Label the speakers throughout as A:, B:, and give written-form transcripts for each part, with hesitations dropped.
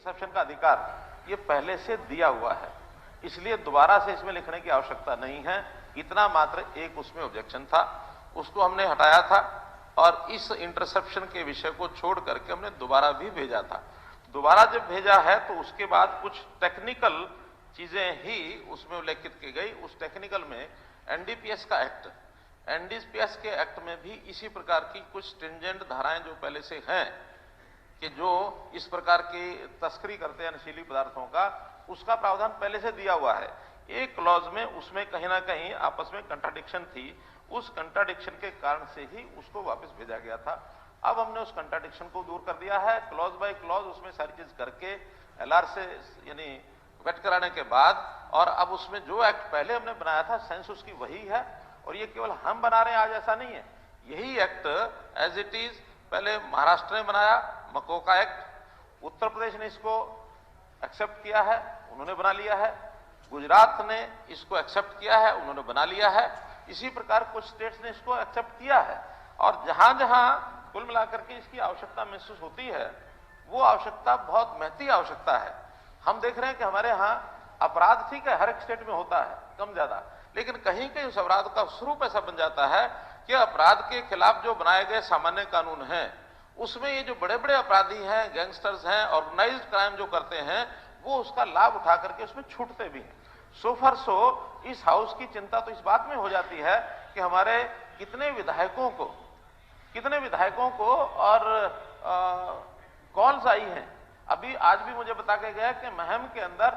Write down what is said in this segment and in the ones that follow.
A: Interception का अधिकार ये पहले से दिया हुआ है, इसलिए दोबारा से इसमें लिखने की आवश्यकता नहीं है। इतना मात्र एक उसमें ऑब्जेक्शन था, उसको हमने हटाया था और इस इंटरसेप्शन के विषय को छोड़ करके हमने दोबारा भी भेजा था। दोबारा जब भेजा है तो उसके बाद कुछ टेक्निकल चीजें ही उसमें उल्लेखित की गई। उस टेक्निकल में एनडीपीएस का एक्ट, एनडीपीएस के एक्ट में भी इसी प्रकार की कुछ स्ट्रिंजेंट धाराएं जो पहले से हैं कि जो इस प्रकार की तस्करी करते हैं नशीली पदार्थों का, उसका प्रावधान पहले से दिया हुआ है। एक क्लॉज में उसमें कहीं ना कहीं आपस में कंट्राडिक्शन थी, उस कंट्राडिक्शन के कारण से ही उसको वापस भेजा गया था। अब हमने उस कंट्राडिक्शन को दूर कर दिया है, क्लॉज बाय क्लॉज उसमें सारी चीज करके एलआर से यानी वेट कराने के बाद, और अब उसमें जो एक्ट पहले हमने बनाया था सेंस उसकी वही है, और ये केवल हम बना रहे हैं आज, ऐसा नहीं है। यही एक्ट एज इट इज पहले महाराष्ट्र ने बनाया, मकोका एक्ट, उत्तर प्रदेश ने इसको एक्सेप्ट किया है, उन्होंने बना लिया है, गुजरात ने इसको एक्सेप्ट किया है, उन्होंने बना लिया है, इसी प्रकार कुछ स्टेट्स ने इसको एक्सेप्ट किया है। और जहां जहां कुल मिलाकर के इसकी आवश्यकता महसूस होती है, वो आवश्यकता बहुत महती आवश्यकता है। हम देख रहे हैं कि हमारे यहाँ अपराध ठीक है हर एक स्टेट में होता है कम ज्यादा, लेकिन कहीं कहीं उस अपराध का स्वरूप ऐसा बन जाता है कि अपराध के खिलाफ जो बनाए गए सामान्य कानून हैं, उसमें ये जो बड़े बड़े अपराधी हैं, गैंगस्टर्स हैं, ऑर्गेनाइज्ड क्राइम जो करते हैं, वो उसका लाभ उठा करके उसमें छूटते भी हैं। सो फॉर सो इस हाउस की चिंता तो इस बात में हो जाती है कि हमारे कितने विधायकों को और कॉल्स आई हैं। अभी आज भी मुझे बता के गया कि महम के अंदर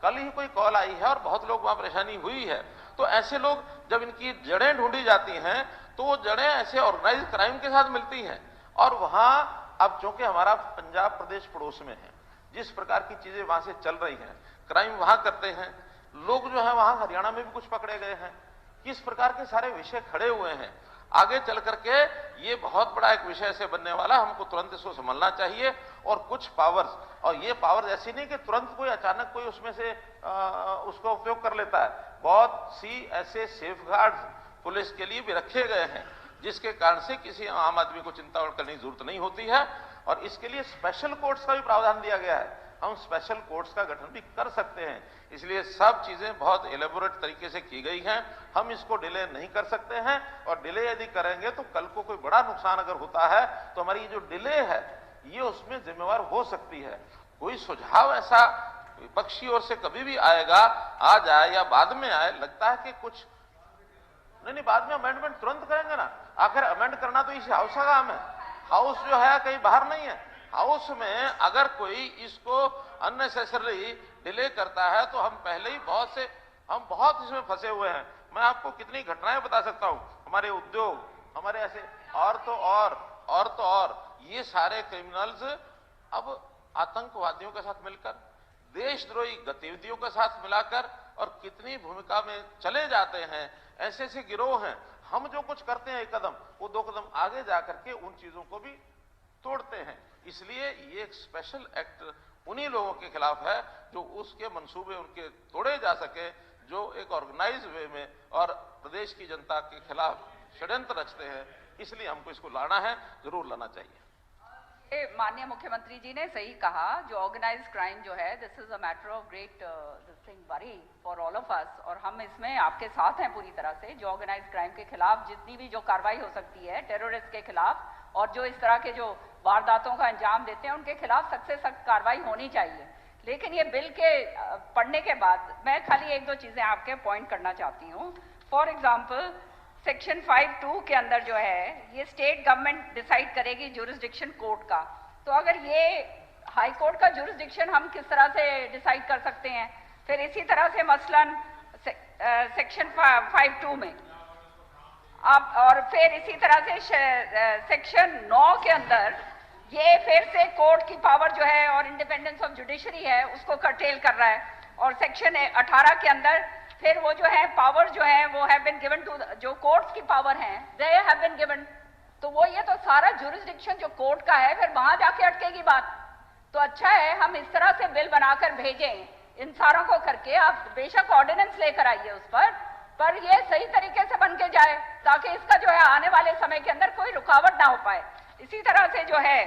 A: कल ही कोई कॉल आई है और बहुत लोग वहां परेशानी हुई है। तो ऐसे लोग जब इनकी जड़ें ढूंढी जाती हैं तो वो जड़ें ऐसे ऑर्गेनाइज्ड क्राइम के साथ मिलती हैं, और वहां अब चूंकि हमारा पंजाब प्रदेश पड़ोस में है, जिस प्रकार की चीजें वहां से चल रही हैं, क्राइम वहां करते हैं लोग, जो है वहां हरियाणा में भी कुछ पकड़े गए हैं, किस प्रकार के सारे विषय खड़े हुए हैं। आगे चल करके ये बहुत बड़ा एक विषय से बनने वाला, हमको तुरंत इसको संभलना चाहिए। और कुछ पावर्स, और ये पावर्स ऐसी नहीं कि तुरंत कोई अचानक कोई उसमें से उसका उपयोग कर लेता है। बहुत सी ऐसे सेफगार्ड्स पुलिस के लिए भी रखे गए हैं, जिसके कारण से किसी आम आदमी को चिंता करने की जरूरत नहीं होती है। और इसके लिए स्पेशल कोर्ट्स का भी प्रावधान दिया गया है, हम स्पेशल कोर्ट्स का गठन भी कर सकते हैं। इसलिए सब चीजें बहुत एलेबोरेट तरीके से की गई हैं, हम इसको डिले नहीं कर सकते हैं, और डिले यदि करेंगे तो कल को कोई बड़ा नुकसान अगर होता है तो हमारी जो डिले है ये उसमें जिम्मेवार हो सकती है। कोई सुझाव ऐसा विपक्षी ओर से कभी भी आएगा, आ जाए या बाद में आए, लगता है कि कुछ नहीं, बाद में अमेंडमेंट तुरंत करेंगे ना। आखिर अमेंड करना तो इस हाउस का काम है, हाउस जो है कहीं बाहर नहीं है। हाउस में अगर कोई इसको अननेसेसरली डिले करता है तो हम पहले ही हम बहुत इसमें फंसे हुए हैं। मैं आपको कितनी घटनाएं बता सकता हूं, हमारे उद्योग, हमारे ऐसे और तो और ये सारे क्रिमिनल्स अब आतंकवादियों के साथ मिलकर, देशद्रोही गतिविधियों के साथ मिलाकर, और कितनी भूमिका में चले जाते हैं। ऐसे ऐसे गिरोह हैं, हम जो कुछ करते हैं एक कदम, वो 2 कदम आगे जाकर के उन चीजों को भी तोड़ते हैं। इसलिए ये एक स्पेशल एक्ट उन्हीं लोगों के खिलाफ है जो उसके मंसूबे उनके तोड़े जा सके, जो एक ऑर्गेनाइज वे में और प्रदेश की जनता के खिलाफ षड्यंत्र रचते हैं। इसलिए हमको इसको लाना है, जरूर लाना चाहिए।
B: माननीय मुख्यमंत्री जी ने सही कहा, जो ऑर्गेनाइज्ड क्राइम जो है, this is a matter of great worry for all of us, और हम इसमें आपके साथ हैं पूरी तरह से। जो ऑर्गेनाइज्ड क्राइम के खिलाफ जितनी भी जो कार्रवाई हो सकती है, टेररिस्ट के खिलाफ, और जो इस तरह के जो वारदातों का अंजाम देते हैं, उनके खिलाफ सख्त से सख्त कार्रवाई होनी चाहिए। लेकिन ये बिल के पढ़ने के बाद मैं खाली 1-2 चीजें आपके पॉइंट करना चाहती हूँ। फॉर एग्जाम्पल सेक्शन 5(2) के अंदर जो है, ये स्टेट गवर्नमेंट डिसाइड करेगी ज्यूरिसडिक्शन कोर्ट का। तो अगर ये हाई कोर्ट का ज्यूरिसडिक्शन हम किस तरह से डिसाइड कर सकते हैं? फिर इसी तरह से मसलन सेक्शन 5(2) में आप, और फिर इसी तरह से सेक्शन 9 के अंदर ये फिर से कोर्ट की पावर जो है और इंडिपेंडेंस ऑफ जुडिशरी है उसको कर्टेल कर रहा है। और सेक्शन 18 के अंदर फिर वो जो है पावर जो है वो हैव बीन गिवन टू, जो कोर्ट्स की पावर हैं दे हैव बीन गिवन। तो वो ये तो सारा ज्यूरिसडिक्शन जो कोर्ट का है, फिर वहां जाके अटकेगी बात। तो अच्छा है हम इस तरह से बिल बनाकर भेजें, इन सारों को करके आप बेशक ऑर्डिनेंस लेकर आइए उस पर ये सही तरीके से बन के जाए, ताकि इसका जो है आने वाले समय के अंदर कोई रुकावट ना हो पाए। इसी तरह से जो है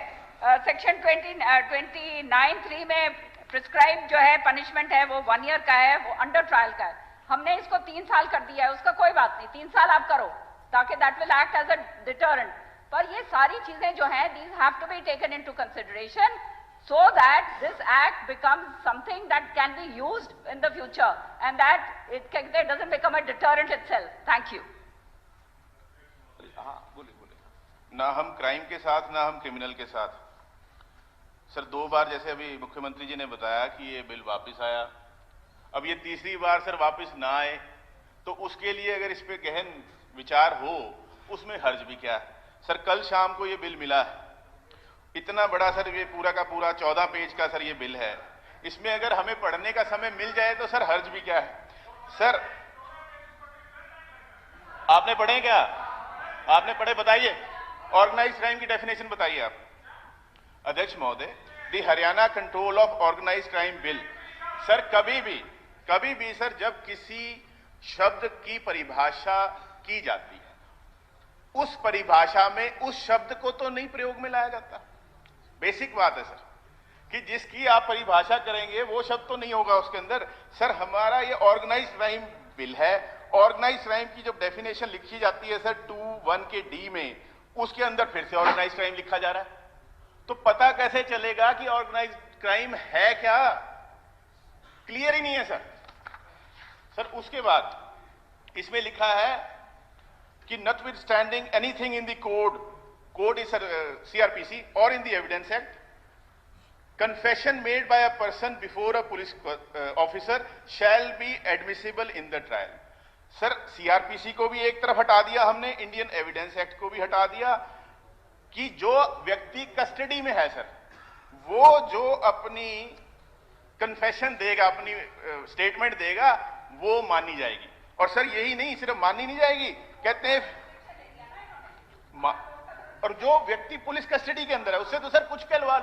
B: सेक्शन 29(3) में प्रिस्क्राइब जो है पनिशमेंट है वो 1 ईयर का है, वो अंडर ट्रायल का है। हमने इसको 3 साल कर दिया है, उसका कोई बात नहीं, 3 साल आप करो ताकि that will act as a deterrent. पर ये सारी चीजें जो हैं these have to be taken into consideration so that this act becomes something that can be used in the future and that it doesn't become a deterrent itself. Thank you.
A: हाँ बोलिए।
C: ना हम क्राइम के साथ ना हम criminal के साथ। सर 2 बार जैसे अभी मुख्यमंत्री जी ने बताया कि ये बिल वापस आया, अब ये तीसरी बार सर वापस ना आए तो उसके लिए अगर इस पे गहन विचार हो उसमें हर्ज भी क्या है। सर कल शाम को ये बिल मिला है, इतना बड़ा सर ये पूरा का पूरा 14 पेज का सर ये बिल है, इसमें अगर हमें पढ़ने का समय मिल जाए तो सर हर्ज भी क्या है। सर आपने पढ़े क्या? आपने पढ़े? बताइए, ऑर्गेनाइज्ड क्राइम की डेफिनेशन बताइए आप। अध्यक्ष महोदय, the Haryana control of organised crime bill, sir कभी भी सर जब किसी शब्द की परिभाषा की जाती है उस परिभाषा में उस शब्द को तो नहीं प्रयोग में लाया जाता। बेसिक बात है सर कि जिसकी आप परिभाषा करेंगे वो शब्द तो नहीं होगा उसके अंदर। सर हमारा ये ऑर्गेनाइज्ड क्राइम बिल है, ऑर्गेनाइज्ड क्राइम की जब डेफिनेशन लिखी जाती है सर 2(1) के डी में, उसके अंदर फिर से ऑर्गेनाइज्ड क्राइम लिखा जा रहा है, तो पता कैसे चलेगा कि ऑर्गेनाइज्ड क्राइम है क्या? क्लियर ही नहीं है सर। उसके बाद इसमें लिखा है कि notwithstanding anything in the code is CRPC or in the Evidence Act, confession made by a person before a police officer shall be admissible in the trial. Sir CRPC को भी एक तरफ हटा दिया हमने, इंडियन एविडेंस एक्ट को भी हटा दिया कि जो व्यक्ति कस्टडी में है सर वो जो अपनी कन्फेशन देगा, अपनी स्टेटमेंट देगा, वो मानी जाएगी। और सर यही नहीं, सिर्फ मानी नहीं जाएगी, कहते हैं और जो व्यक्ति पुलिस कस्टडी के अंदर है उससे तो सर कुछ कहलवा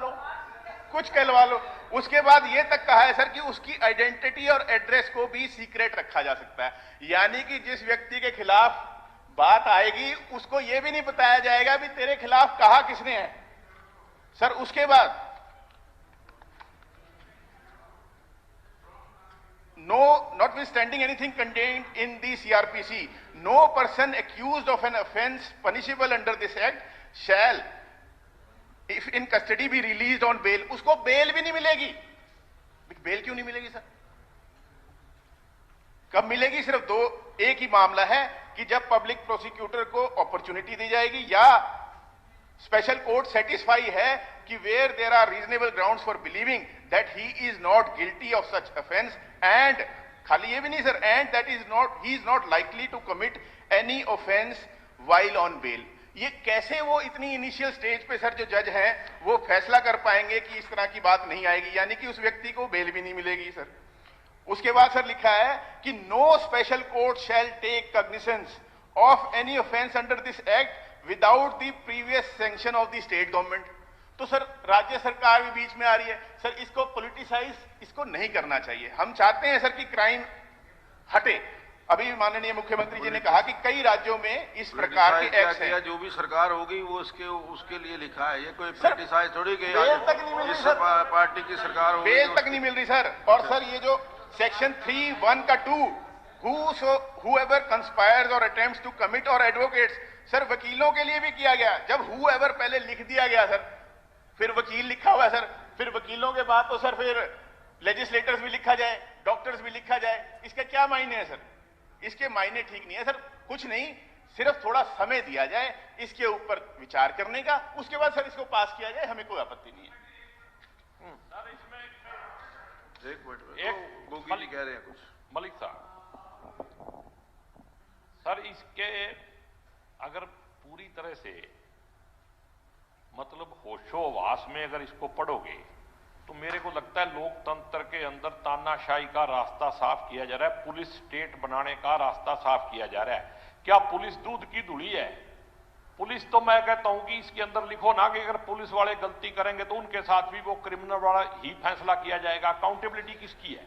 C: लो। उसके बाद ये तक कहा है सर कि उसकी आइडेंटिटी और एड्रेस को भी सीक्रेट रखा जा सकता है, यानी कि जिस व्यक्ति के खिलाफ बात आएगी उसको यह भी नहीं बताया जाएगा भी तेरे खिलाफ कहा किसने है। सर उसके बाद notwithstanding anything contained in the CRPC, no person accused of an offence punishable under this act shall, if in custody, be released on bail. उसको बेल भी नहीं मिलेगी। बेल क्यों नहीं मिलेगी सर? कब मिलेगी? सिर्फ एक ही मामला है कि जब पब्लिक प्रोसिक्यूटर को अपॉर्चुनिटी दी जाएगी या स्पेशल कोर्ट सेटिस्फाई है कि where there are reasonable grounds for believing that he is not guilty of such offence and, खाली ये भी नहीं sir, and that is not, he is not likely to commit any offence while on bail. ये कैसे वो इतनी initial stage पे sir जो जज हैं वो फैसला कर पाएंगे कि इस तरह की बात नहीं आएगी, यानी कि उस व्यक्ति को बेल भी नहीं मिलेगी सर। उसके बाद सर लिखा है कि no special court shall take cognizance of any offence under this act without the previous sanction of the state government. तो सर राज्य सरकार भी बीच में आ रही है। सर इसको पॉलिटिसाइज इसको नहीं करना चाहिए। हम चाहते हैं सर कि क्राइम हटे। अभी माननीय मुख्यमंत्री जी ने कहा कि कई राज्यों में इस प्रकार के एक्ट हैं।
D: जो भी सरकार होगी वो उसके लिए लिखा है, ये कोई
C: सर,
D: पॉलिटिसाइज थोड़ी कि
C: बेल तक नहीं मिल रही सर,
D: पार्टी की सरकार होगी
C: बेल तक नहीं मिल रही सर। और सर ये जो सेक्शन 3(1) का 2, whoever conspires or attempts to commit or advocates, sir वकीलों के लिए भी किया गया। जब whoever पहले लिख दिया गया सर, फिर वकील लिखा हुआ है सर, फिर वकीलों के बाद तो सर फिर लेजिस्लेटर्स भी लिखा जाए, डॉक्टर्स भी लिखा जाए, इसका क्या मायने है सर? इसके मायने ठीक नहीं है सर। कुछ नहीं, सिर्फ थोड़ा समय दिया जाए इसके ऊपर विचार करने का, उसके बाद सर इसको पास किया जाए, हमें कोई आपत्ति नहीं है।
D: एक मिनट, गोगी कह रहे हैं कुछ।
E: मलिक साहब, सर इसके अगर पूरी तरह से मतलब होशोहवास में अगर इसको पढ़ोगे तो मेरे को लगता है लोकतंत्र के अंदर तानाशाही का रास्ता साफ किया जा रहा है, पुलिस स्टेट बनाने का रास्ता साफ किया जा रहा है। क्या पुलिस दूध की धुली है? पुलिस तो मैं कहता हूं कि इसके अंदर लिखो ना कि अगर पुलिस वाले गलती करेंगे तो उनके साथ भी वो क्रिमिनल वाला ही फैसला किया जाएगा। अकाउंटेबिलिटी किसकी है?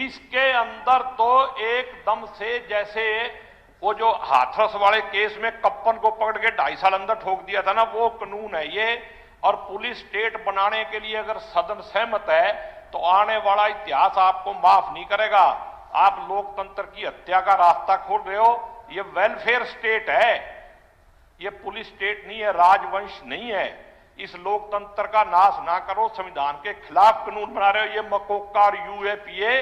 E: इसके अंदर तो एकदम से जैसे वो जो हाथरस वाले केस में कप्पन को पकड़ के 2.5 साल अंदर ठोक दिया था ना, वो कानून है ये। और पुलिस स्टेट बनाने के लिए अगर सदन सहमत है तो आने वाला इतिहास आपको माफ नहीं करेगा। आप लोकतंत्र की हत्या का रास्ता खोल रहे हो। ये वेलफेयर स्टेट है, ये पुलिस स्टेट नहीं है, राजवंश नहीं है। इस लोकतंत्र का नाश ना करो, संविधान के खिलाफ कानून बना रहे हो। ये मकोका और यूएपीए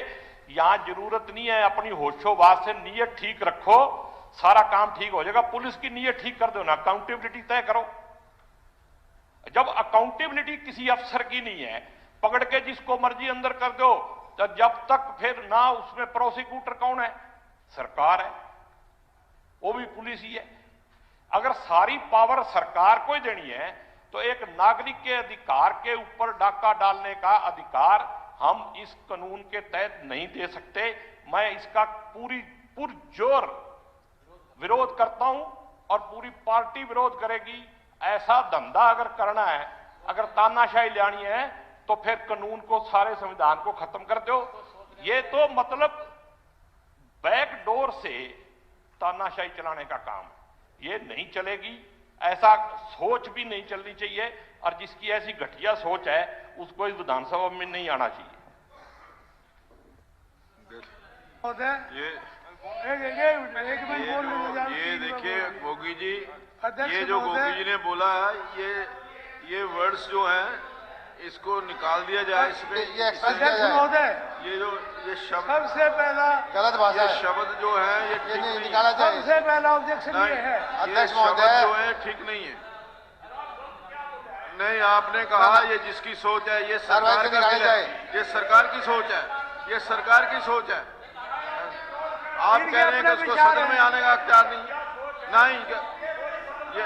E: यहां जरूरत नहीं है। अपनी होशोबाज से नीयत ठीक रखो, सारा काम ठीक हो जाएगा। पुलिस की नीयत ठीक कर दो ना, अकाउंटेबिलिटी तय करो। जब अकाउंटेबिलिटी किसी अफसर की नहीं है, पकड़ के जिसको मर्जी अंदर कर दो, तो जब तक फिर ना उसमें प्रोसिक्यूटर कौन है? सरकार है, वो भी पुलिस ही है। अगर सारी पावर सरकार को ही देनी है तो एक नागरिक के अधिकार के ऊपर डाका डालने का अधिकार हम इस कानून के तहत नहीं दे सकते। मैं इसका पुरजोर विरोध करता हूं और पूरी पार्टी विरोध करेगी। ऐसा धंधा अगर करना है, अगर तानाशाही लानी है, तो फिर कानून को, सारे संविधान को खत्म कर दो। ये तो मतलब बैकडोर से तानाशाही चलाने का काम, ये नहीं चलेगी। ऐसा सोच भी नहीं चलनी चाहिए, और जिसकी ऐसी घटिया सोच है उसको इस विधानसभा में नहीं आना चाहिए।
D: ये देखिए गोगी जी, ये जो गोगी जी ने बोला है, ये वर्ड्स जो हैं इसको निकाल दिया जाए। इसमें
F: अध्यक्ष महोदय,
D: ये शब्द
F: सबसे पहला
G: गलत भाषा
D: ये
G: है,
D: शब्द जो है ये ठीक नहीं
G: निकाला
D: है।
G: जाए।
F: सबसे पहला ऑब्जेक्शन ये है।
D: ये
G: अध्यक्ष
D: शब्द
G: महोदय,
D: जो है ठीक नहीं है। नहीं, आपने कहा ये जिसकी सोच है, ये सरकार का
G: निकाली
D: बिल
G: जाए।
D: है, ये सरकार की सोच है, ये सरकार की सोच है। आप
F: इनके
D: कह रहे हैं कि
F: अपने
D: उसको
F: विचार
D: सदन में
F: हैं।
D: आने का अख्तियार नहीं, ये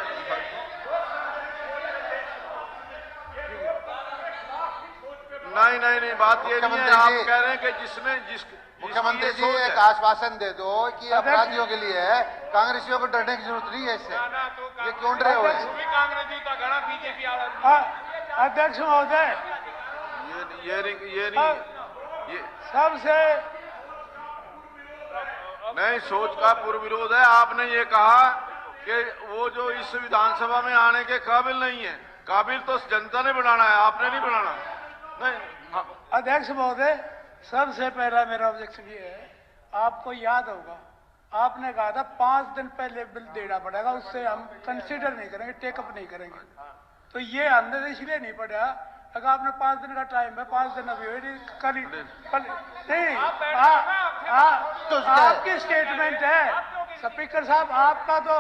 D: नहीं, बात ये नहीं है। आप कह रहे हैं कि जिसकी
G: मुख्यमंत्री
D: ये
G: जी
D: सोच
G: एक
D: है।
G: आश्वासन दे दो कि अपराधियों के लिए है, कांग्रेसियों को डरने की जरूरत नहीं है इससे। ये क्यों डरे हुए हैं?
F: अध्यक्ष महोदय,
D: ये नहीं, ये
F: सबसे
D: नहीं, सोच का पुरविरोध है। आपने ये कहा कि वो जो इस विधानसभा में आने के काबिल नहीं है। काबिल तो जनता ने बनाना है, आपने नहीं बनाना। नहीं, हाँ।
F: अध्यक्ष महोदय, सबसे पहला मेरा ऑब्जेक्शन ये है, आपको याद होगा आपने कहा था 5 दिन पहले बिल देना पड़ेगा, उससे हम कंसीडर नहीं करेंगे, टेकअप नहीं करेंगे। तो ये हमने इसलिए नहीं पड़ा, अगर आपने 5 दिन का टाइम है, 5 दिन अभी हुए कल नहीं, आपकी स्टेटमेंट है स्पीकर साहब, आपका तो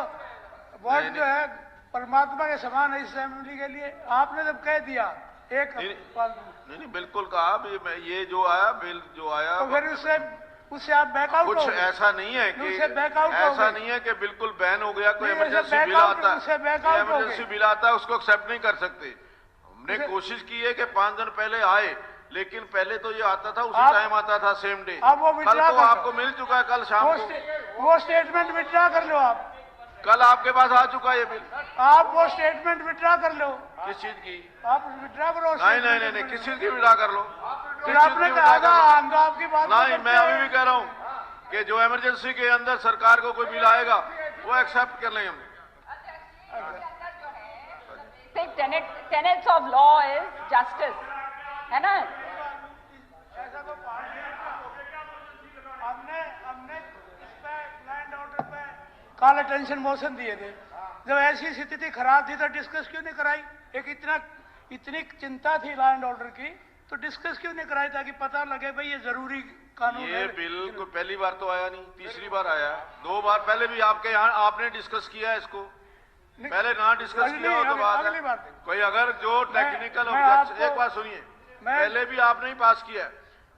F: वर्ड जो है परमात्मा के समान है इस असेंबली के लिए। आपने जब कह दिया एक
D: नहीं, बिल्कुल कहा। ये जो आया बिल जो आया,
F: तो फिर उससे आप बैकआउट
D: कुछ ऐसा नहीं है कि ऐसा नहीं है कि बिल्कुल बैन हो गया। कोई इमरजेंसी बिल आता है, इमरजेंसी बिल आता है, उसको एक्सेप्ट नहीं कर सकते। हमने कोशिश की है कि 5 दिन पहले आए, लेकिन पहले तो ये आता था, उसी टाइम आता था, सेम डे। कल तो आपको मिल चुका है, कल शाम को
F: वो स्टेटमेंट विड्रॉ कर लो। आप
D: कल आपके पास आ चुका है ये बिल।
F: आप वो स्टेटमेंट विड्रॉ कर लो।
D: किस चीज की?
F: आप विड्रॉ करो।
D: नहीं, किस चीज की विड्रॉ कर लो?
F: फिर आपने कहा था हम तो आपकी बात
D: नहीं, मैं अभी भी कह रहा हूँ कि जो इमरजेंसी के अंदर सरकार को कोई बिल आएगा वो एक्सेप्ट कर लेंगे हम।
B: Tenets of law is justice, है ना?
F: हमने इस पे लैंड ऑर्डर पे कल अटेंशन मोशन दिए थे। जब ऐसी स्थिति खराब थी तो डिस्कस क्यों नहीं कराई? एक इतनी चिंता थी लैंड ऑर्डर की, तो डिस्कस क्यों नहीं कराई ताकि पता लगे भाई ये जरूरी कानून है।
D: ये बिल को पहली बार तो आया नहीं, तीसरी बार आया। 2 बार पहले भी आपके यहाँ आपने डिस्कस किया है इसको। पहले ना डिस्कस किया हो तो बात है। कोई अगर जो टेक्निकल ऑब्जेक्शन, एक बात सुनिए, पहले भी आपने ही पास किया है।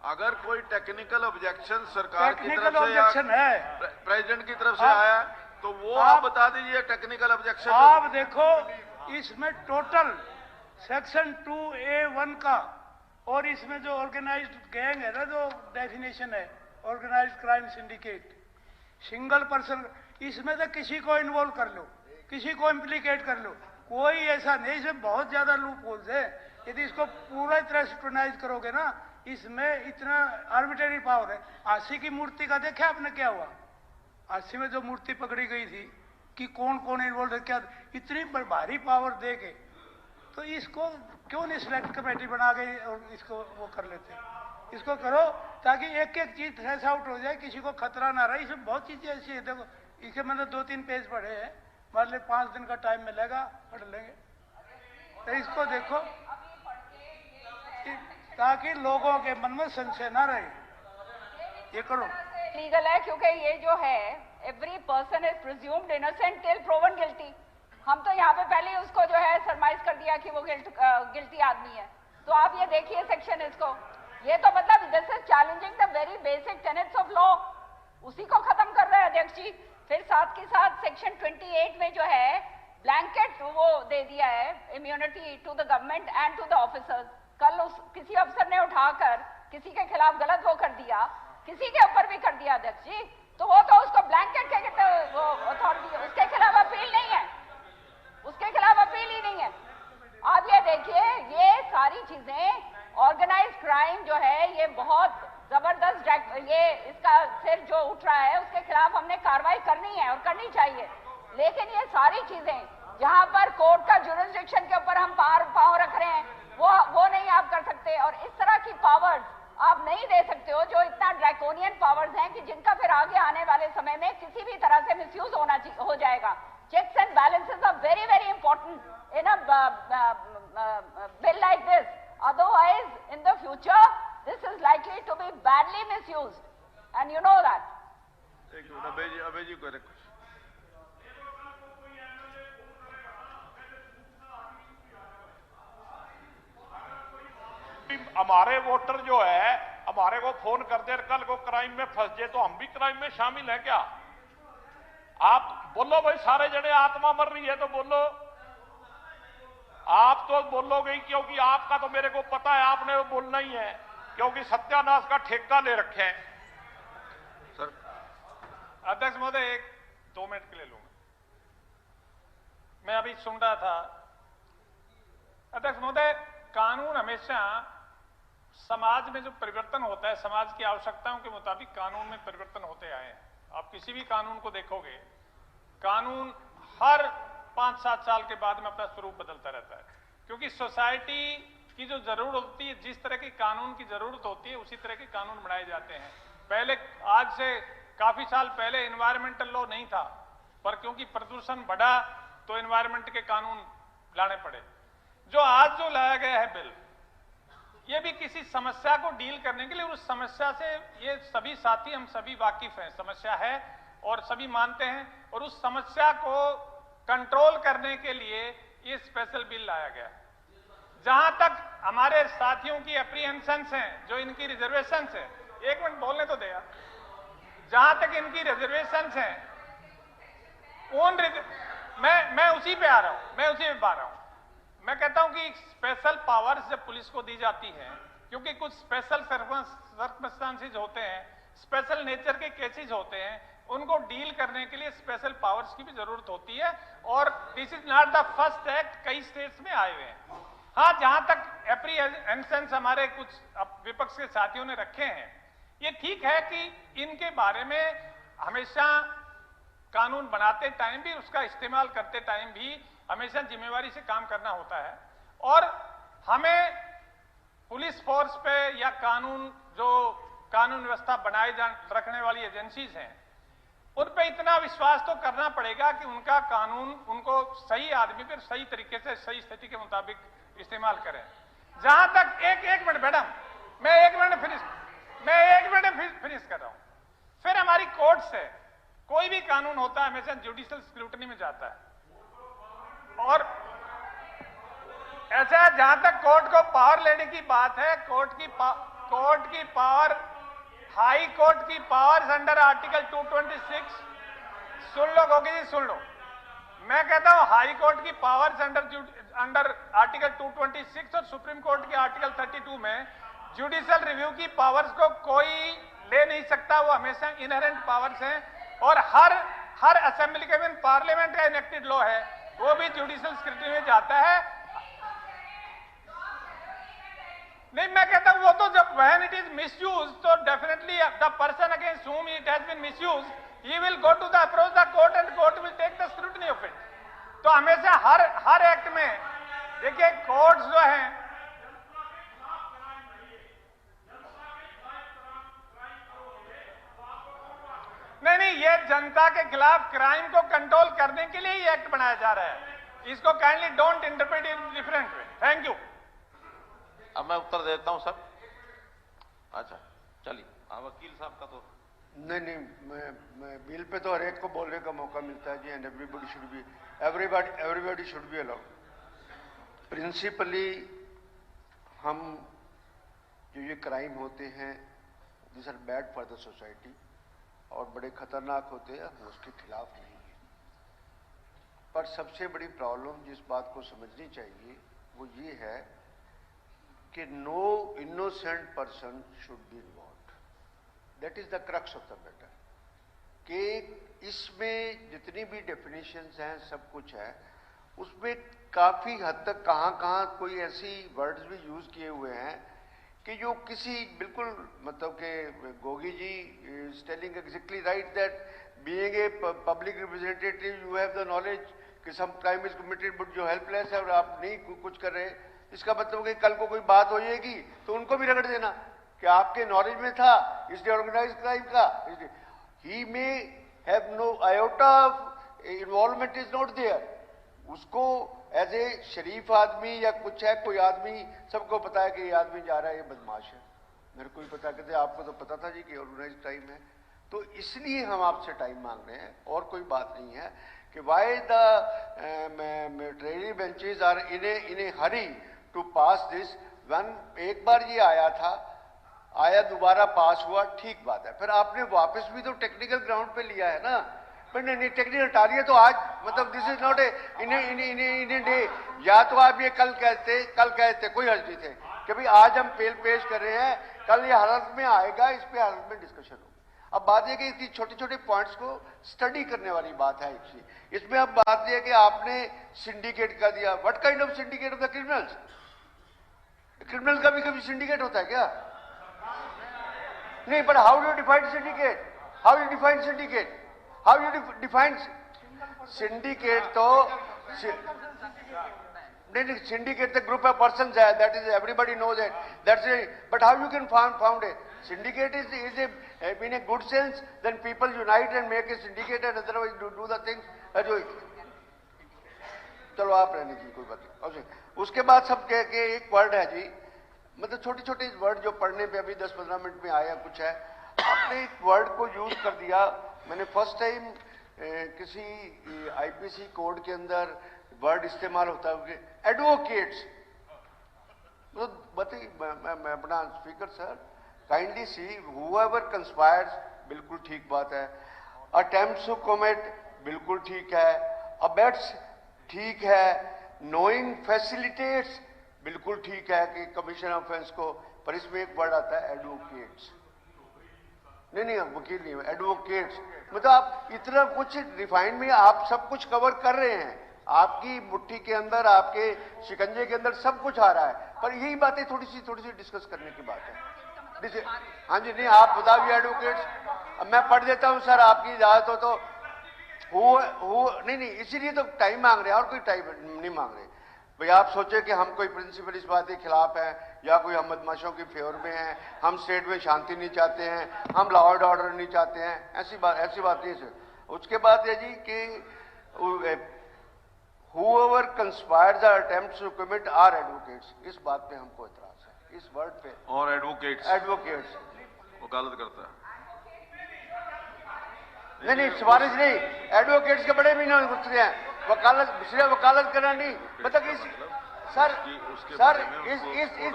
D: अगर कोई टेक्निकल ऑब्जेक्शन सरकार की तरफ से या प्रेसिडेंट की तरफ से आया तो वो आप बता दीजिए टेक्निकल ऑब्जेक्शन।
F: आप देखो इसमें टोटल सेक्शन 2A1 का और इसमें जो ऑर्गेनाइज्ड गैंग है ना, जो डेफिनेशन है organised crime syndicate, single person, इसमें से किसी को इन्वॉल्व कर लो, किसी को इम्प्लीकेट कर लो, कोई ऐसा नहीं। इसमें बहुत ज्यादा लूप होल्स है। यदि इसको पूरा तरह स्क्रूटनाइज करोगे ना, इसमें इतना आर्बिट्रेरी पावर है। आशी की मूर्ति का देखा आपने क्या हुआ? आशी में जो मूर्ति पकड़ी गई थी कि कौन कौन इन्वॉल्व है, क्या इतनी भारी पावर दे के तो इसको क्यों नहीं सिलेक्ट कमेटी बना के और इसको वो कर लेते? इसको करो ताकि एक एक चीज ट्रेस आउट हो जाए, किसी को खतरा ना रहे। इसमें बहुत चीजें ऐसी है, देखो इसके मैंने 2-3 पेज पढ़े हैं, मान ली 5 दिन का टाइम मिलेगा, पढ़ लेंगे। तो इसको देखो ताकि लोगों के मन में संशय ना रहे, ये करो।
B: लीगल है क्योंकि ये जो है every person is presumed innocent till proven guilty. हम तो यहाँ पे पहले ही उसको जो है सरमाइज कर दिया कि वो गिल्टी आदमी है। तो आप ये देखिए सेक्शन इसको, ये तो मतलब this is challenging the very basic tenets of law, उसी को खत्म कर रहे हैं अध्यक्ष जी। फिर साथ के साथ सेक्शन 28 में जो है ब्लैंकेट वो दे दिया है immunity to the government and to the officers. कल किसी अफसर ने उठाकर किसी के खिलाफ गलत वो कर दिया, किसी के ऊपर भी कर दिया अध्यक्ष जी, तो वो तो उसको ब्लैंकेट के वो अथॉरिटी, उसके खिलाफ अपील नहीं है, उसके खिलाफ अपील ही नहीं है। आप ये देखिए ये सारी चीजें ऑर्गेनाइज क्राइम जो है ये बहुत जबरदस्त, ये इसका सिर जो उठ रहा है उसके खिलाफ हमने कार्रवाई करनी है और करनी चाहिए। लेकिन ये सारी चीजें जहां पर कोर्ट का जुरिस्डिक्शन के ऊपर हम पांव रख रहे हैं वो नहीं आप कर सकते, और इस तरह की पावर्स आप नहीं दे सकते हो जो इतना ड्रैकोनियन पावर्स हैं कि जिनका फिर आगे आने वाले समय में किसी भी तरह से मिसयूज हो जाएगा। Checks and balances are very, very important in a bill like this. Otherwise, in the future, this is likely to be badly misused, and you know that.
D: एक मिनट अभय जी को कुछ।
E: हमारे वोटर जो है हमारे को फोन कर दे, कल को क्राइम में फंस जाए तो हम भी क्राइम में शामिल हैं क्या? आप बोलो भाई, सारे जने आत्मा मर रही है तो बोलो। आप तो बोलोगे ही क्योंकि आपका तो मेरे को पता है आपने वो बोलना ही है, क्योंकि सत्यानाश का ठेका ले रखे हैं।
D: सर
H: अध्यक्ष महोदय 1-2 मिनट के लिए लूंगा। मैं अभी सुन रहा था अध्यक्ष महोदय, कानून हमेशा समाज में जो परिवर्तन होता है, समाज की आवश्यकताओं के मुताबिक कानून में परिवर्तन होते आए हैं। आप किसी भी कानून को देखोगे, कानून हर 5-7 साल के बाद में अपना स्वरूप बदलता रहता है, क्योंकि सोसाइटी की जो जरूरत होती है, जिस तरह की कानून की जरूरत होती है उसी तरह के कानून बनाए जाते हैं। पहले, आज से काफी साल पहले एनवायरमेंटल लॉ नहीं था, पर क्योंकि प्रदूषण बढ़ा तो एनवायरमेंट के कानून लाने पड़े। जो आज जो लाया गया है बिल, ये भी किसी समस्या को डील करने के लिए, उस समस्या से ये सभी साथी हम सभी वाकिफ हैं, समस्या है और सभी मानते हैं, और उस समस्या को कंट्रोल करने के लिए ये स्पेशल बिल लाया गया। जहां तक हमारे साथियों की एप्रीहेंशंस हैं, जो इनकी रिजर्वेशंस है, 1 मिनट बोलने तो दे यार, जहां तक इनकी रिजर्वेशंस हैं मैं उसी पे आ रहा हूं, मैं कहता हूं कि स्पेशल पावर्स जब पुलिस को दी जाती है, क्योंकि कुछ स्पेशल सर्कमस्टांसेस होते हैं, स्पेशल नेचर के केसेस होते हैं, उनको डील करने के लिए स्पेशल पावर्स की भी जरूरत होती है, और this is not the first act, कई स्टेट्स में आए हुए हैं। हाँ, जहां तक एप्रीहेंशंस हमारे कुछ विपक्ष के साथियों ने रखे हैं, ये ठीक है कि इनके बारे में हमेशा कानून बनाते टाइम भी, उसका इस्तेमाल करते टाइम भी हमेशा जिम्मेवारी से काम करना होता है, और हमें पुलिस फोर्स पे या कानून व्यवस्था बनाए रखने वाली एजेंसीज हैं, उन पे इतना विश्वास तो करना पड़ेगा कि उनका कानून उनको सही आदमी पर सही तरीके से सही स्थिति के मुताबिक इस्तेमाल करें। जहां तक एक मिनट मैडम, मैं एक मिनट फिनिश कर रहा हूं। फिर हमारी कोर्ट से कोई भी कानून होता है हमेशा जुडिशियल स्क्रूटनी में जाता है, और ऐसा जहां तक कोर्ट को पावर लेने की बात है, कोर्ट की पावर, हाई कोर्ट की पावर्स अंडर आर्टिकल 226, सुन लो गोगी जी, सुन लो, मैं कहता हूं हाई कोर्ट की पावर्स अंडर आर्टिकल 226 और सुप्रीम कोर्ट के आर्टिकल 32 में जुडिशियल रिव्यू की पावर्स को कोई ले नहीं सकता, वो हमेशा इनहेरेंट पावर्स हैं, और हर असेंबली के में पार्लियामेंट का इनेक्टेड लॉ है, वो भी जुडिशियल स्क्रूटनी में जाता है। नहीं, मैं कहता हूं वो तो जब व्हेन इट इज मिसयूज, तो definitely the person against whom it has been misused, he will go to approach the court and court will take the scrutiny of it। तो हमेशा हर एक्ट में देखिए कोर्ट्स जो हैं, नहीं, ये जनता के खिलाफ क्राइम को कंट्रोल करने के लिए ही एक्ट बनाया जा रहा है। इसको kindly don't interpret in different way. Thank you.
A: अब मैं उत्तर देता हूं सर। अच्छा चलिए, वकील साहब का तो
I: नहीं, मैं बिल पे तो हर एक को बोलने का मौका मिलता है जी, and everybody should be allowed. Principally हम जो ये क्राइम होते हैं, this are bad for the society और बड़े खतरनाक होते हैं, हम उसके खिलाफ नहीं है। पर सबसे बड़ी प्रॉब्लम जिस बात को समझनी चाहिए वो ये है कि no innocent person should be involve. That is the crux of the matter. कि इसमें जितनी भी डेफिनेशंस हैं, सब कुछ है, उसमें काफी हद तक कहां कोई ऐसी वर्ड्स भी यूज किए हुए हैं कि जो किसी बिल्कुल मतलब के Gogi ji is telling exactly right that being a public representative you have the knowledge कि some crime is committed but जो हेल्पलेस है और आप नहीं कुछ कर रहे। इसका मतलब कि कल को कोई बात हो जाएगी तो उनको भी रगड़ देना कि आपके नॉलेज में था इसलिए ऑर्गेनाइज क्राइम का, he may have no iota of involvement is not there. उसको एज ए शरीफ आदमी या कुछ है, कोई आदमी सबको पता है कि ये आदमी जा रहा है, ये बदमाश है। मेरे को भी पता, कहते आपको तो पता था जी कि ऑर्गेनाइज टाइम है। तो इसलिए हम आपसे टाइम मांग रहे हैं और कोई बात नहीं है कि why the treasury benches are in a hurry to pass this. एक बार ये आया था, आया, दोबारा पास हुआ, ठीक बात है। फिर आपने वापस भी तो टेक्निकल ग्राउंड पे लिया है ना। पर नहीं, टेक्निकल हटाइए तो आज मतलब this is not a in day. या तो आप ये कल कहते कोई हर्ज नहीं थे कि भाई आज हम पेश कर रहे हैं, कल ये हालत में आएगा, इस पे हालत में डिस्कशन होगी। अब बात यह कि इसकी छोटे छोटे पॉइंट्स को स्टडी करने वाली बात है। इसमें अब बात यह है कि आपने सिंडिकेट कर दिया। What kind of syndicate of the criminals? Criminal का भी कभी सिंडिकेट होता है क्या? नहीं, but how do you define syndicate? How you define syndicate? How you define syndicate? तो नहीं, syndicate the group of persons है, that is everybody knows it. That's it. But how you can found it? Syndicate is a in a good sense. Then people unite and make a syndicate and otherwise do the things. चलो आप रहने की कोई बात नहीं। उसके बाद सब के एक वर्ड है जी, मतलब छोटे छोटे वर्ड जो पढ़ने पे अभी 10-15 मिनट में आया कुछ है, आपने एक वर्ड को यूज कर दिया। मैंने फर्स्ट टाइम किसी आईपीसी कोड के अंदर वर्ड इस्तेमाल होता है एडवोकेट्स। तो बताइए, मैं अपना स्पीकर सर काइंडली सी हूएवर कंस्पायर्स, बिल्कुल ठीक बात है। अटेम्प्ट्स टू कमिट बिल्कुल ठीक है। अबेट्स ठीक है। नोइंग फैसिलिटेट्स बिल्कुल ठीक है कि कमीशन ऑफेंस को, पर इसमें एक वर्ड आता है एडवोकेट्स। नहीं, वकील नहीं, एडवोकेट्स। मतलब आप इतना कुछ रिफाइन में आप सब कुछ कवर कर रहे हैं, आपकी मुट्ठी के अंदर, आपके शिकंजे के अंदर सब कुछ आ रहा है, पर यही बातें थोड़ी सी डिस्कस करने की बात है। हाँ जी, नहीं आप बताइए एडवोकेट्स। अब मैं पढ़ देता हूं सर, आपकी इजाजत हो तो। नहीं, इसीलिए तो टाइम मांग रहे हैं और कोई टाइम नहीं मांग रहे। भाई आप सोचे कि हम कोई प्रिंसिपल इस बात के खिलाफ हैं या कोई हम बदमाशों की फेवर में हैं, हम स्टेट में शांति नहीं चाहते हैं, हम लॉ एंड ऑर्डर नहीं चाहते हैं, ऐसी बात नहीं है। उसके बाद ये जी कि whoever conspires or attempts to commit are advocates, इस बात पे हमको एतराज है, इस वर्ड पे।
D: और एडवोकेट्स वकालत करता है।
I: नहीं, सिफारिश नहीं, एडवोकेट्स के बड़े भी नहीं घुसते हैं, वकालत करना नहीं। मतलब इस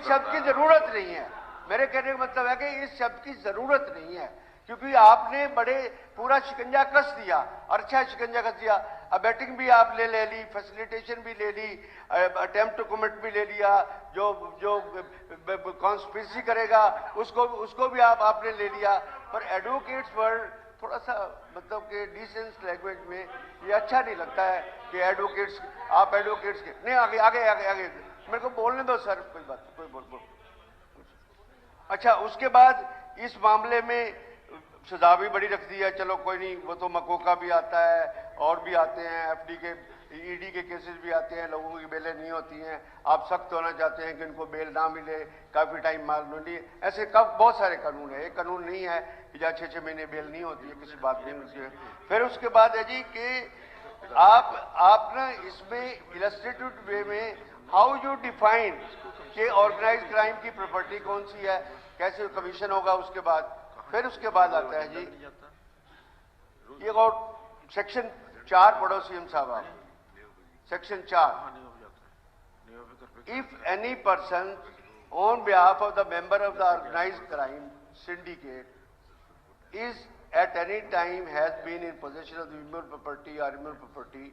I: शब्द की जरूरत नहीं है। मेरे कहने का मतलब है कि इस शब्द की जरूरत नहीं है, क्योंकि आपने बड़े पूरा शिकंजा कस दिया, और अच्छा शिकंजा कस दिया। अबेटिंग भी आप ले ली, फैसिलिटेशन भी ले ली, अटेम्प्ट टू कमिट भी ले लिया, जो कॉन्स्पिरेसी करेगा उसको भी आपने ले लिया। पर एडवोकेट्स वर्ड थोड़ा सा मतलब कि डिसेंट लैंग्वेज में ये अच्छा नहीं लगता है कि एडवोकेट्स, आप एडवोकेट्स के नहीं, आगे मेरे को बोलने दो सर, कोई बात कोई बोल। अच्छा, उसके बाद इस मामले में सजा भी बड़ी रख दी है। चलो कोई नहीं, वो तो मकोका भी आता है और भी आते हैं, एफडी के ईडी के केसेस भी आते हैं, लोगों की बेलें नहीं होती हैं, आप सख्त होना चाहते हैं कि उनको बेल ना मिले, काफ़ी टाइम मालूम नहीं, ऐसे बहुत सारे कानून है। एक कानून नहीं है कि जहाँ 6-6 महीने बेल नहीं होती है, किसी बात नहीं होती है। फिर उसके बाद है जी कि आप ना इसमें इलस्ट्रेटिव वे में हाउ यू डिफाइन कि ऑर्गेनाइज क्राइम की प्रॉपर्टी कौन सी है, कैसे कमीशन होगा। उसके बाद फिर उसके बाद आता है जी ये और सेक्शन 4 पढ़ो सीएम साहब आप, section 4, if any person on behalf of the member of the organised crime syndicate is at any time has been in possession of the immovable property or immovable property